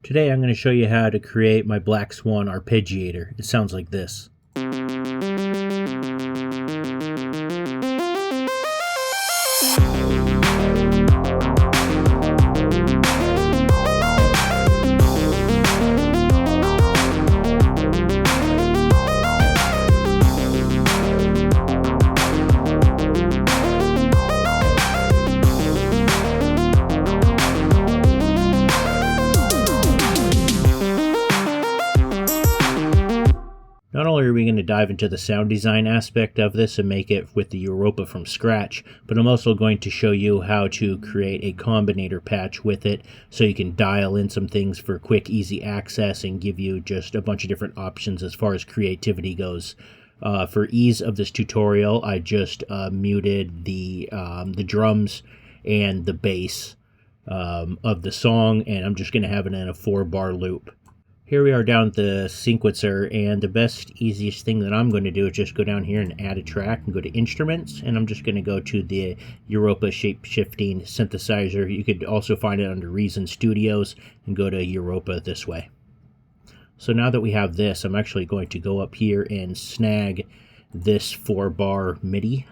Today I'm going to show you how to create my Black Swan Arpeggiator. It sounds like this. Not only are we going to dive into the sound design aspect of this and make it with the Europa from scratch, but I'm also going to show you how to create a combinator patch with it so you can dial in some things for quick, easy access and give you just a bunch of different options as far as creativity goes. For ease of this tutorial, I just muted the drums and the bass of the song, and I'm just going to have it in a 4-bar loop. Here we are down at the sequencer, and the best, easiest thing that I'm going to do is just go down here and add a track and go to Instruments, and I'm just going to go to the Europa Shape-Shifting Synthesizer. You could also find it under Reason Studios and go to Europa this way. So now that we have this, I'm actually going to go up here and snag this 4-bar MIDI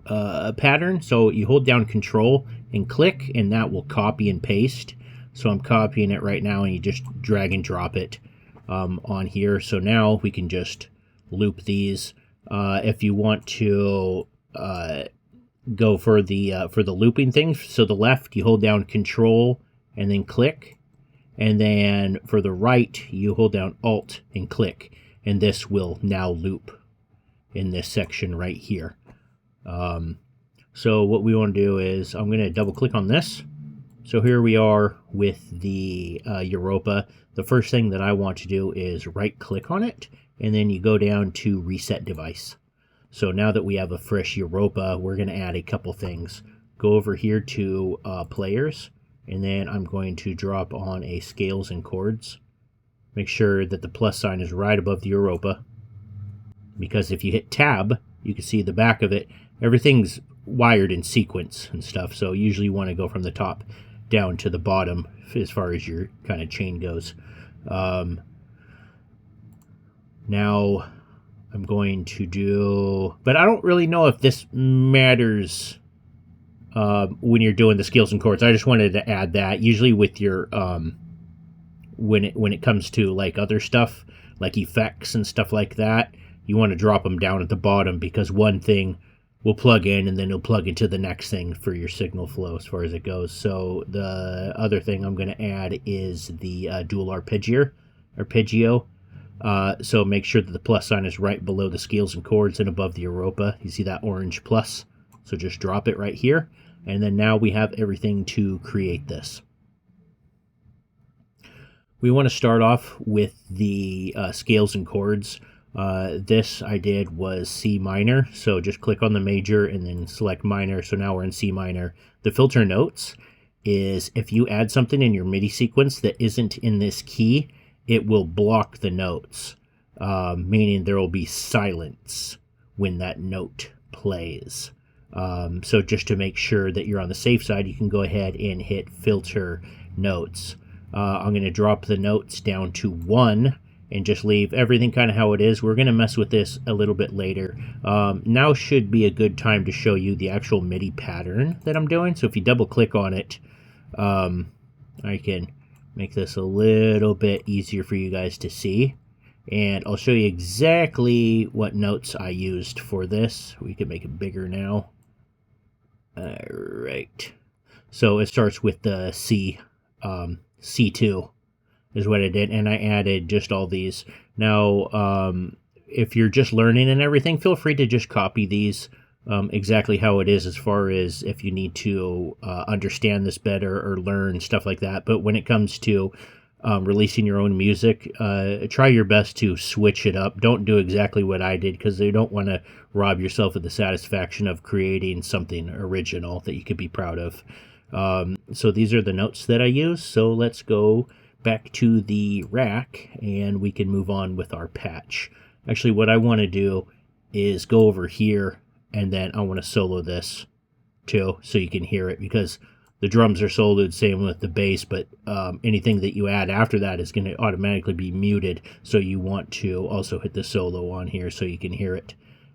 pattern. So you hold down Control and click, and that will copy and paste. So I'm copying it right now, and you just drag and drop it on here. So now we can just loop these. If you want to go for the looping thing, so the left, you hold down Control and then click. And then for the right, you hold down Alt and click. And this will now loop in this section right here. So what we want to do is I'm going to double click on this. So here we are with the Europa. The first thing that I want to do is right click on it, and then you go down to Reset Device. So now that we have a fresh Europa, we're going to add a couple things. Go over here to Players, and then I'm going to drop on a Scales and Chords. Make sure that the plus sign is right above the Europa, because if you hit Tab, you can see the back of it. Everything's wired in sequence and stuff, so usually you want to go from the top down to the bottom as far as your kind of chain goes. Now I'm going to do, but I don't really know if this matters when you're doing the scales and chords. I just wanted to add that. Usually with your when it comes to like other stuff like effects and stuff like that, you want to drop them down at the bottom, because one thing will plug in and then it'll plug into the next thing for your signal flow as far as it goes. So the other thing I'm going to add is the dual arpeggio. So make sure that the plus sign is right below the scales and chords and above the Europa. You see that orange plus? So just drop it right here. And then now we have everything to create this. We want to start off with the scales and chords. This I did was C minor, so just click on the major and then select minor. So now we're in C minor. The filter notes is if you add something in your MIDI sequence that isn't in this key, it will block the notes, meaning there will be silence when that note plays. So just to make sure that you're on the safe side, you can go ahead and hit filter notes. I'm going to drop the notes down to 1 and just leave everything kind of how it is. We're going to mess with this a little bit later. Now should be a good time to show you the actual MIDI pattern that I'm doing. So if you double click on it, I can make this a little bit easier for you guys to see. And I'll show you exactly what notes I used for this. We can make it bigger now. All right. So it starts with the C, C2. Is what I did, and I added just all these. Now, if you're just learning and everything, feel free to just copy these exactly how it is, as far as if you need to understand this better or learn stuff like that. But when it comes to releasing your own music, try your best to switch it up. Don't do exactly what I did, because you don't want to rob yourself of the satisfaction of creating something original that you could be proud of. So these are the notes that I use. So let's go back to the rack and we can move on with our patch. Actually, what I want to do is go over here, and then I want to solo this too so you can hear it, because the drums are soloed, same with the bass, but anything that you add after that is going to automatically be muted. So you want to also hit the solo on here so you can hear it.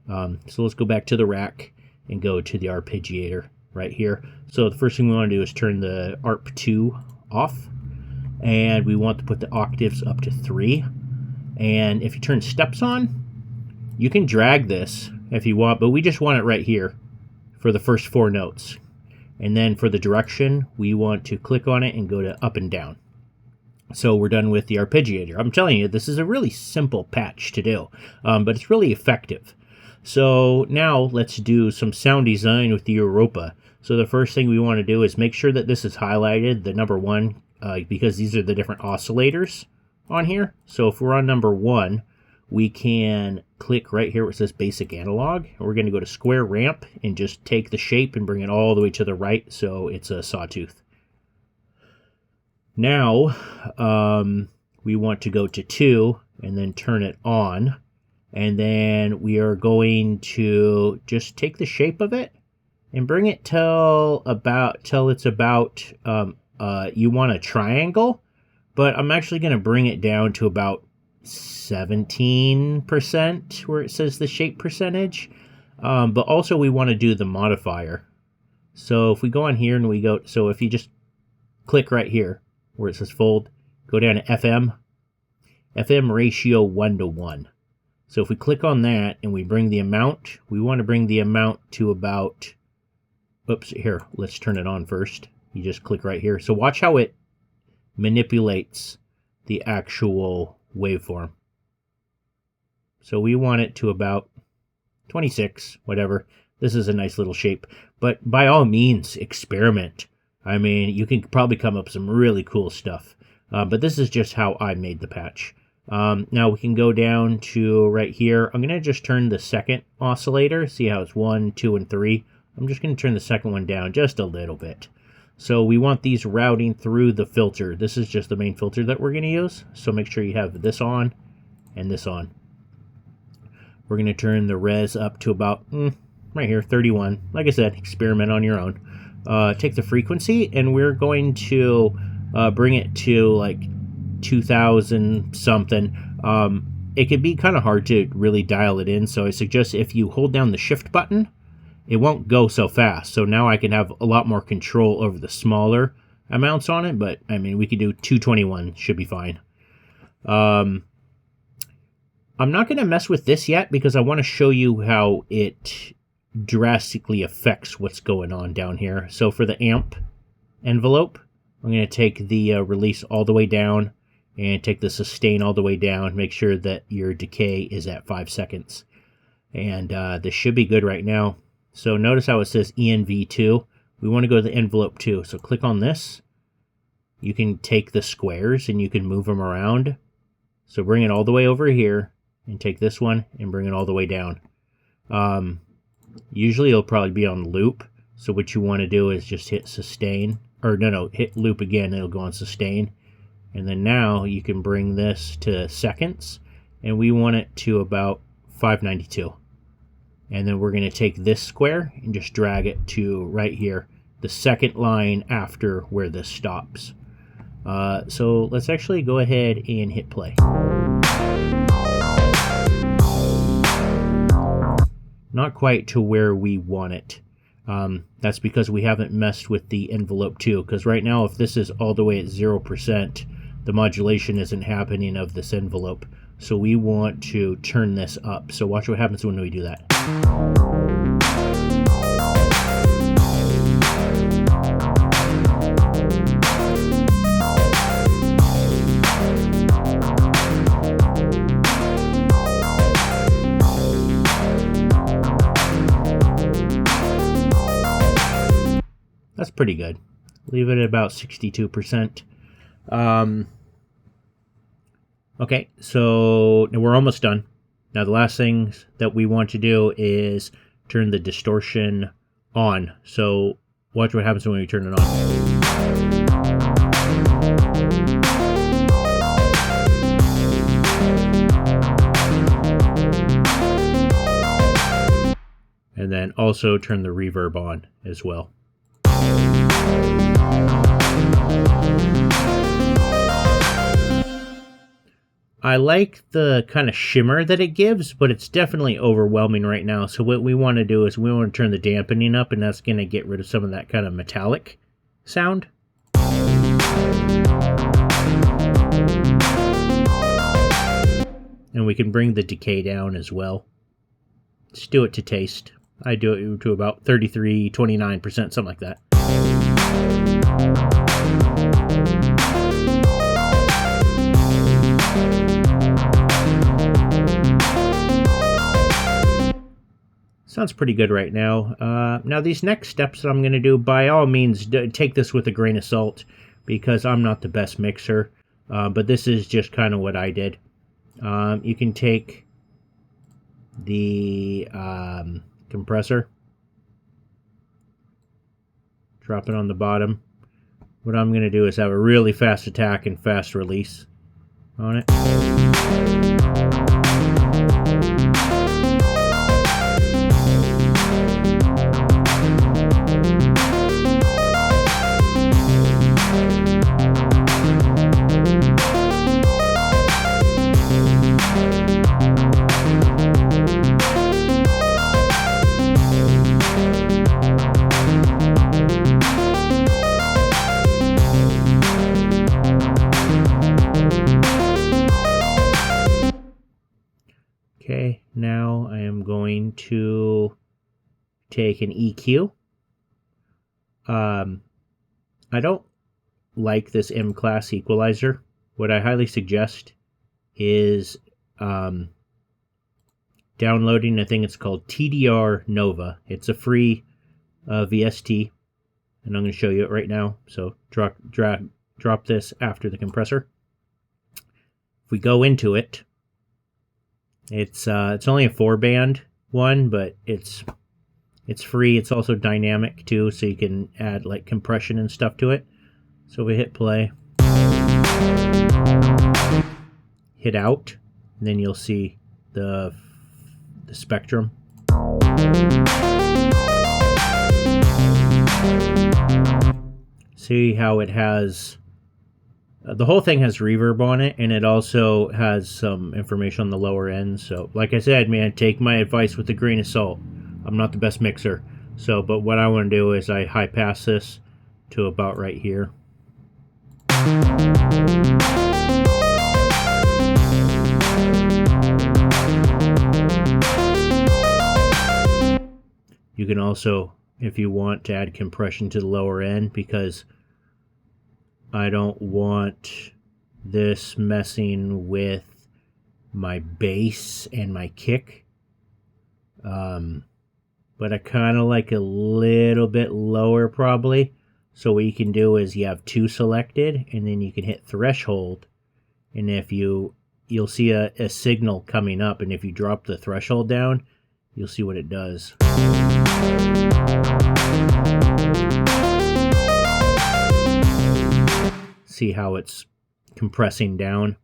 So let's go back to the rack and go to the arpeggiator right here. So the first thing we want to do is turn the ARP 2 off, and we want to put the octaves up to 3. And if you turn steps on, you can drag this if you want, but we just want it right here for the first 4 notes. And then for the direction, we want to click on it and go to up and down. So we're done with the arpeggiator. I'm telling you, this is a really simple patch to do, but it's really effective. So now let's do some sound design with the Europa. So the first thing we want to do is make sure that this is highlighted, the number 1, because these are the different oscillators on here. So if we're on number 1, we can click right here where it says basic analog. We're going to go to square ramp and just take the shape and bring it all the way to the right so it's a sawtooth. Now we want to go to 2 and then turn it on, and then we are going to just take the shape of it and bring it till it's about you want a triangle, but I'm actually going to bring it down to about 17% where it says the shape percentage. But also we want to do the modifier. So if we go on here and we go, so if you just click right here where it says fold, go down to FM ratio 1:1. So if we click on that and we bring the amount, we want to bring the amount to about, oops, here, let's turn it on first. You just click right here. So watch how it manipulates the actual waveform. So we want it to about 26, whatever. This is a nice little shape, but by all means, experiment. I mean, you can probably come up with some really cool stuff, but this is just how I made the patch. Now we can go down to right here. I'm going to just turn the second oscillator, see how it's 1, 2, and 3. I'm just going to turn the second one down just a little bit. So we want these routing through the filter. This is just the main filter that we're going to use. So make sure you have this on and this on. We're going to turn the res up to about, right here, 31. Like I said, experiment on your own. Take the frequency, and we're going to bring it to like 2000 something. It can be kind of hard to really dial it in. So I suggest if you hold down the shift button, it won't go so fast. So now I can have a lot more control over the smaller amounts on it, but I mean, we could do 221, should be fine. I'm not going to mess with this yet because I want to show you how it drastically affects what's going on down here. So for the amp envelope, I'm going to take the release all the way down and take the sustain all the way down. Make sure that your decay is at 5 seconds. And this should be good right now. So notice how it says ENV2. We want to go to the envelope 2. So click on this. You can take the squares and you can move them around. So bring it all the way over here and take this one and bring it all the way down. Usually it'll probably be on loop. So what you want to do is just hit sustain. Or no, hit loop again. It'll go on sustain. And then now you can bring this to seconds. And we want it to about 592. And then we're going to take this square and just drag it to right here, the second line after where this stops. So let's actually go ahead and hit play. Not quite to where we want it. That's because we haven't messed with the envelope 2, because right now if this is all the way at 0%, the modulation isn't happening of this envelope. So we want to turn this up. So watch what happens when we do that. That's pretty good. Leave it at about 62%. Okay, so we're almost done. Now the last thing that we want to do is turn the distortion on. So watch what happens when we turn it on. And then also turn the reverb on as well. I like the kind of shimmer that it gives, but it's definitely overwhelming right now. So what we want to do is we want to turn the dampening up, and that's going to get rid of some of that kind of metallic sound. And we can bring the decay down as well. Just do it to taste. I do it to about 33, 29%, something like that. Sounds pretty good right now. Now these next steps that I'm going to do, by all means, take this with a grain of salt, because I'm not the best mixer, but this is just kind of what I did. You can take the compressor, drop it on the bottom. What I'm going to do is have a really fast attack and fast release on it. Okay, now I am going to take an EQ. I don't like this M-class equalizer. What I highly suggest is downloading a thing. It's called TDR Nova. It's a free VST, and I'm going to show you it right now. So drop this after the compressor. If we go into it, it's only a 4-band one, but it's free. It's also dynamic too, so you can add like compression and stuff to it. So we hit play, hit out, and then you'll see the spectrum. See how it has. The whole thing has reverb on it, and it also has some information on the lower end. So, like I said, man, take my advice with a grain of salt. I'm not the best mixer. So, but what I want to do is I high pass this to about right here. You can also, if you want, to add compression to the lower end, because I don't want this messing with my bass and my kick. But I kind of like a little bit lower probably. So what you can do is you have 2 selected, and then you can hit threshold. And if you'll see a signal coming up, and if you drop the threshold down, you'll see what it does. See how it's compressing down.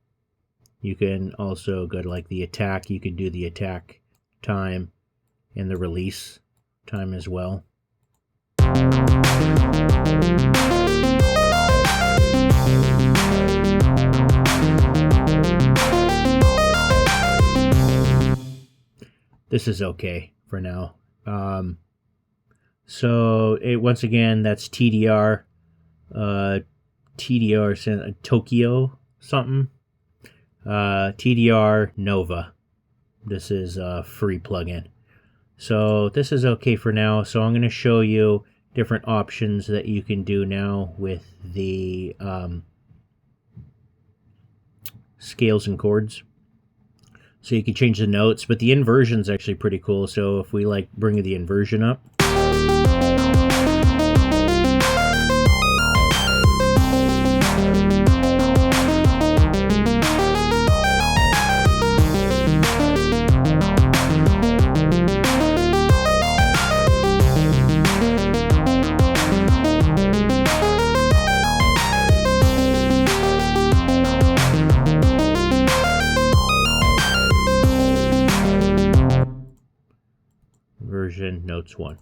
You can also go to like the attack. You can do the attack time and the release time as well. This is okay for now. So once again, that's TDR. TDR Tokyo something. TDR Nova. This is a free plugin. So this is okay for now. So I'm going to show you different options that you can do now with the scales and chords. So you can change the notes, but the inversion is actually pretty cool. So if we like bring the inversion up. Version notes 1.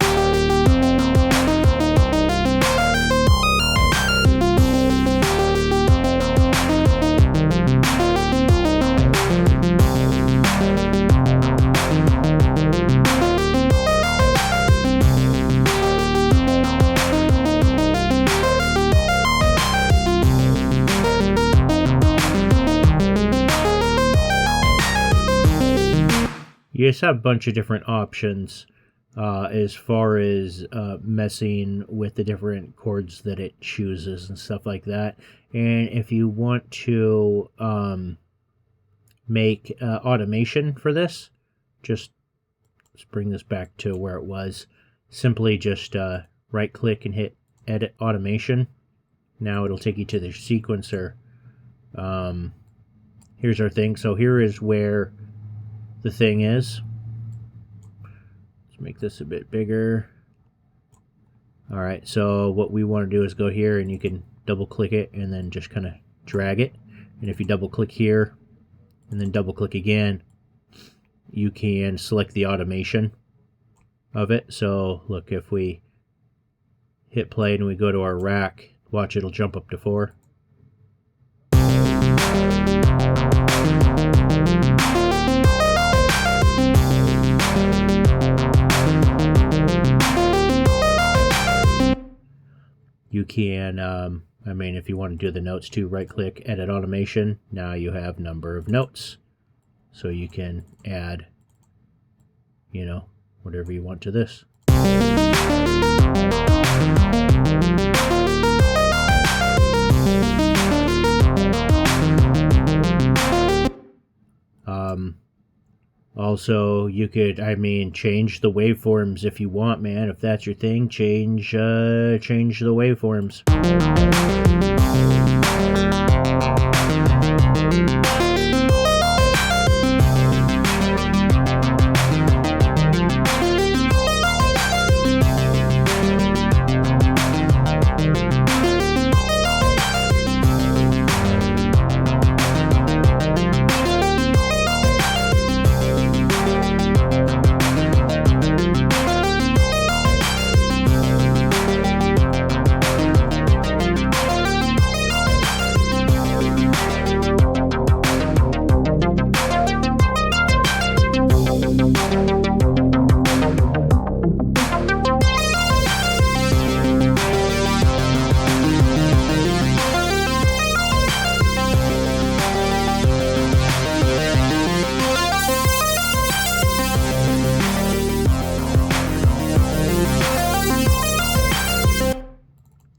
you just have a bunch of different options as far as messing with the different chords that it chooses and stuff like that. And if you want to make automation for this, let's bring this back to where it was. Simply just right click and hit edit automation. Now it'll take you to the sequencer. Here's our thing. So here is where the thing is. Let's make this a bit bigger. Alright, so what we want to do is go here, and you can double click it and then just kind of drag it. And if you double click here and then double click again, you can select the automation of it. So look, if we hit play and we go to our rack, watch, it'll jump up to 4. You can, I mean, if you want to do the notes too, right click, edit automation. Now you have number of notes. So you can add, you know, whatever you want to this. Also, you could, I mean, change the waveforms if you want, man. If that's your thing, change the waveforms.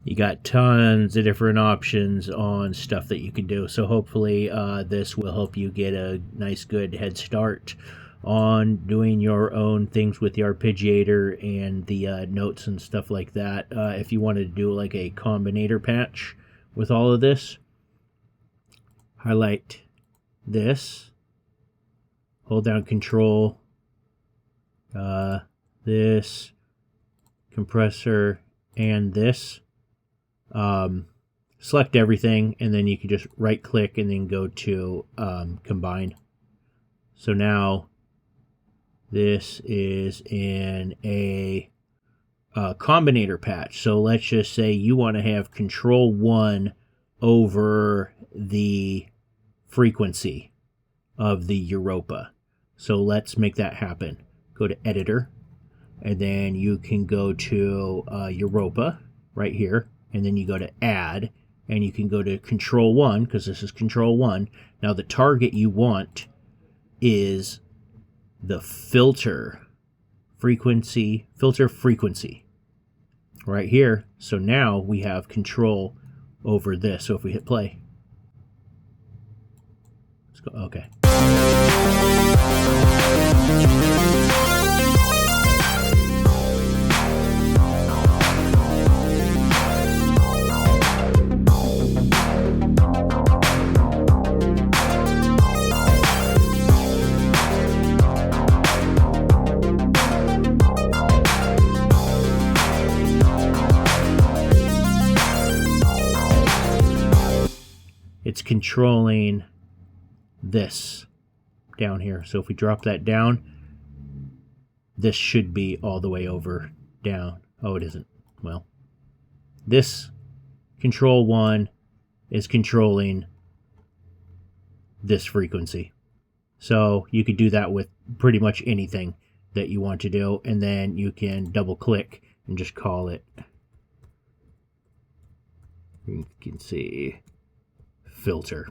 You got tons of different options on stuff that you can do. So hopefully this will help you get a nice good head start on doing your own things with the arpeggiator and the notes and stuff like that. If you wanted to do like a combinator patch with all of this, highlight this, hold down Control, this, compressor, and this. Select everything, and then you can just right click and then go to combine. So now this is in a combinator patch. So let's just say you want to have Control 1 over the frequency of the Europa. So let's make that happen. Go to Editor, and then you can go to Europa right here, and then you go to Add, and you can go to Control 1, because this is Control 1. Now the target you want is the filter frequency right here. So now we have control over this. So if we hit play, let's go. Okay. It's controlling this down here. So if we drop that down, this should be all the way over down. Oh, it isn't. Well, this Control 1 is controlling this frequency. So you could do that with pretty much anything that you want to do, and then you can double click and just call it, you can see, filter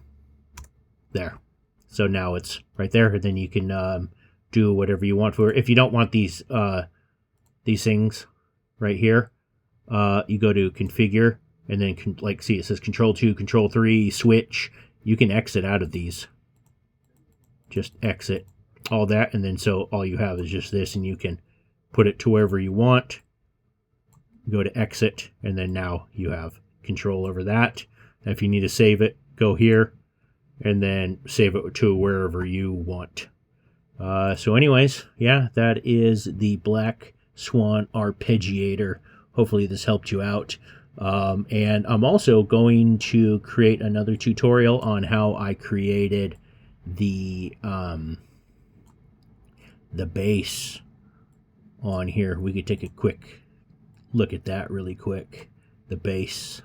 there. So now it's right there, and then you can do whatever you want for it. If you don't want these things right here, you go to configure, and then see, it says control 2, control 3, switch. You can exit out of these. Just exit all that, and then so all you have is just this, and you can put it to wherever you want. Go to exit, and then now you have control over that. If you need to save it, go here, and then save it to wherever you want. So anyways, yeah, that is the Black Swan Arpeggiator. Hopefully this helped you out. And I'm also going to create another tutorial on how I created the bass on here. We could take a quick look at that really quick. The bass.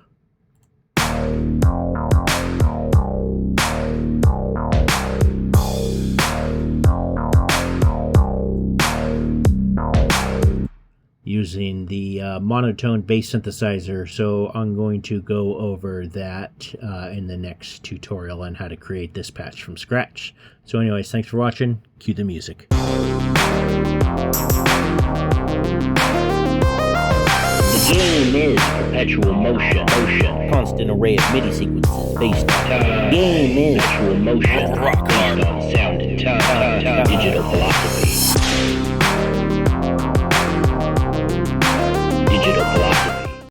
Using the monotone bass synthesizer. So I'm going to go over that in the next tutorial on how to create this patch from scratch. So anyways, thanks for watching. Cue the music. The game is perpetual motion, constant array of MIDI sequences based on time. Game is perpetual motion, rock hard on sound and time, digital philosophy. Digital philosophy.